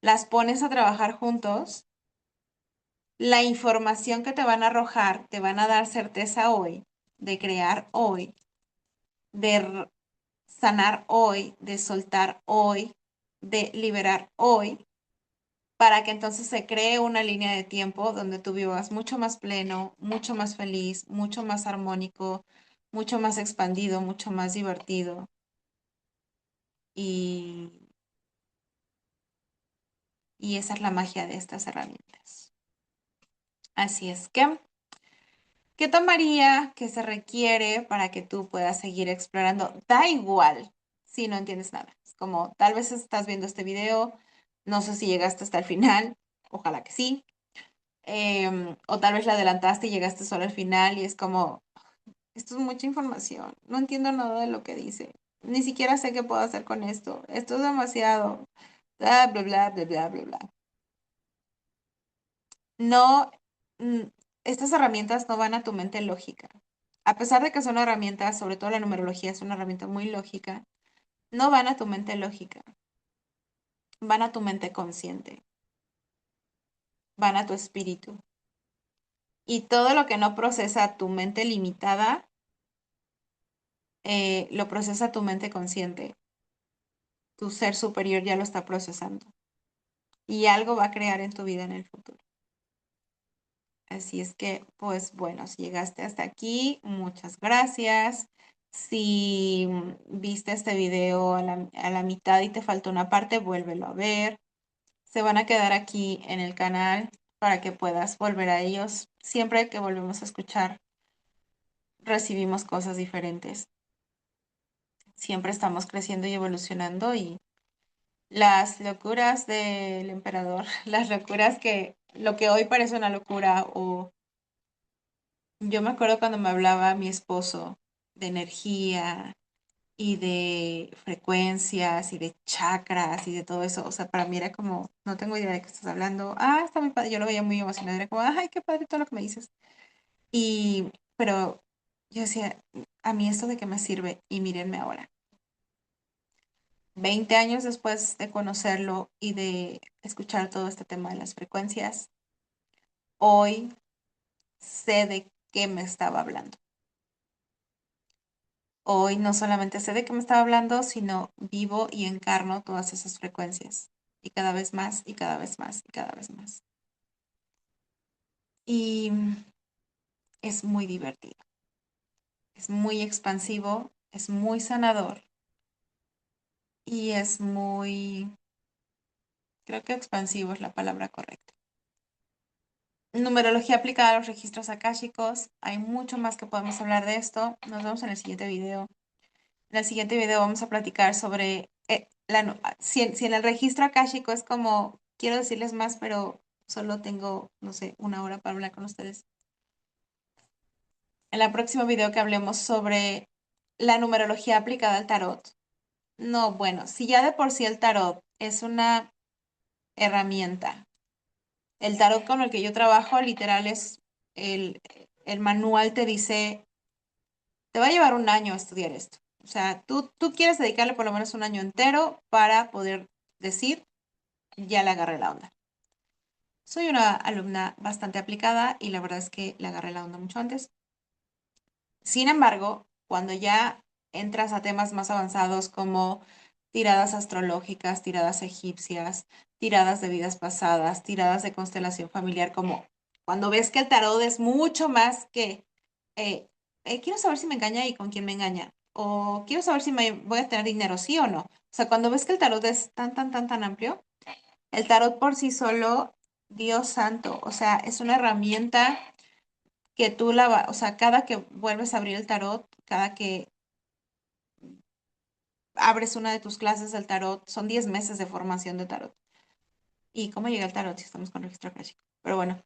las pones a trabajar juntos, la información que te van a arrojar te van a dar certeza hoy, de crear hoy, de sanar hoy, de soltar hoy, de liberar hoy, para que entonces se cree una línea de tiempo donde tú vivas mucho más pleno, mucho más feliz, mucho más armónico, mucho más expandido, mucho más divertido. Y, y esa es la magia de estas herramientas. Así es que, ¿qué tomaría que se requiere para que tú puedas seguir explorando? Da igual si no entiendes nada. Es como, tal vez estás viendo este video, no sé si llegaste hasta el final, ojalá que sí. O tal vez la adelantaste y llegaste solo al final y es como, esto es mucha información, no entiendo nada de lo que dice, ni siquiera sé qué puedo hacer con esto es demasiado, bla, bla, bla, bla, bla, bla, bla. No, mm, estas herramientas no van a tu mente lógica. A pesar de que son herramientas, sobre todo la numerología es una herramienta muy lógica, no van a tu mente lógica, van a tu mente consciente, van a tu espíritu. Y todo lo que no procesa tu mente limitada, lo procesa tu mente consciente. Tu ser superior ya lo está procesando. Y algo va a crear en tu vida en el futuro. Así es que, pues bueno, si llegaste hasta aquí, muchas gracias. Si viste este video a la mitad y te faltó una parte, vuélvelo a ver. Se van a quedar aquí en el canal para que puedas volver a ellos. Siempre que volvemos a escuchar, recibimos cosas diferentes. Siempre estamos creciendo y evolucionando y las locuras del emperador, las locuras que lo que hoy parece una locura o yo me acuerdo cuando me hablaba mi esposo de energía y de frecuencias y de chakras y de todo eso, o sea, para mí era como, no tengo idea de qué estás hablando. Ah, está muy padre, yo lo veía muy emocionado, era como, ay, qué padre todo lo que me dices. Y, pero yo decía, a mí esto de qué me sirve y mírenme ahora. 20 años después de conocerlo y de escuchar todo este tema de las frecuencias, hoy sé de qué me estaba hablando. Hoy no solamente sé de qué me estaba hablando, sino vivo y encarno todas esas frecuencias. Y cada vez más, y cada vez más, y cada vez más. Y es muy divertido. Es muy expansivo, es muy sanador y es muy, creo que expansivo es la palabra correcta. Numerología aplicada a los registros akáshicos. Hay mucho más que podemos hablar de esto. Nos vemos en el siguiente video. En el siguiente video vamos a platicar sobre si en el registro akáshico es como, quiero decirles más, pero solo tengo, no sé, una hora para hablar con ustedes. En el próximo video que hablemos sobre la numerología aplicada al tarot. No, bueno, si ya de por sí el tarot es una herramienta. El tarot con el que yo trabajo, literal, es el, el manual te dice, te va a llevar un año a estudiar esto. O sea, tú quieres dedicarle por lo menos un año entero para poder decir, ya le agarré la onda. Soy una alumna bastante aplicada y la verdad es que le agarré la onda mucho antes. Sin embargo, cuando ya entras a temas más avanzados como tiradas astrológicas, tiradas egipcias, tiradas de vidas pasadas, tiradas de constelación familiar, como cuando ves que el tarot es mucho más que eh, quiero saber si me engaña y con quién me engaña, o quiero saber si me voy a tener dinero, sí o no. O sea, cuando ves que el tarot es tan, tan, tan, tan amplio, el tarot por sí solo, Dios santo, o sea, es una herramienta que tú o sea, cada que vuelves a abrir el tarot, cada que abres una de tus clases del tarot, son 10 meses de formación de tarot. ¿Y cómo llega el tarot si estamos con registro akáshico? Pero bueno,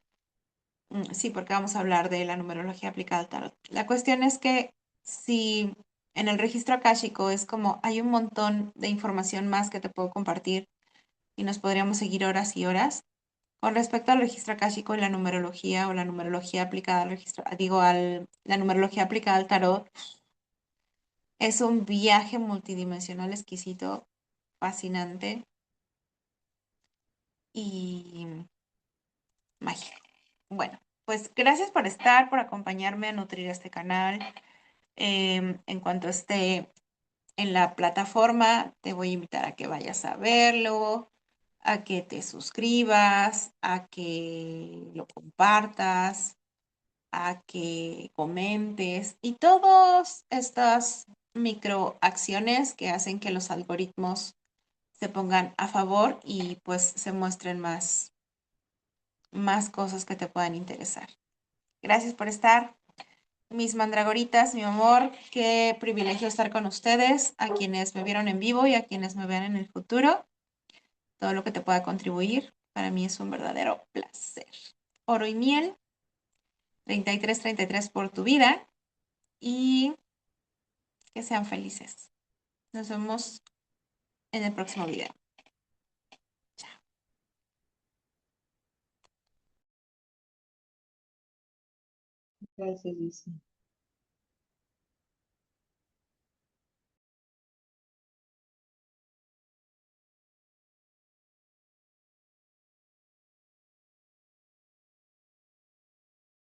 sí, porque vamos a hablar de la numerología aplicada al tarot. La cuestión es que si en el registro akáshico es como hay un montón de información más que te puedo compartir y nos podríamos seguir horas y horas. Con respecto al registro akáshico y la numerología o la numerología aplicada al registro, la numerología aplicada al tarot, es un viaje multidimensional exquisito, fascinante y mágico. Bueno, pues gracias por estar, por acompañarme a nutrir este canal. En cuanto esté en la plataforma, te voy a invitar a que vayas a verlo, a que te suscribas, a que lo compartas, a que comentes y todas estas microacciones que hacen que los algoritmos se pongan a favor y pues se muestren más cosas que te puedan interesar. Gracias por estar. Mis mandragoritas, mi amor, qué privilegio estar con ustedes, a quienes me vieron en vivo y a quienes me vean en el futuro. Todo lo que te pueda contribuir, para mí es un verdadero placer. Oro y miel, 3333 por tu vida y que sean felices. Nos vemos en el próximo video. Gracias, Lucy.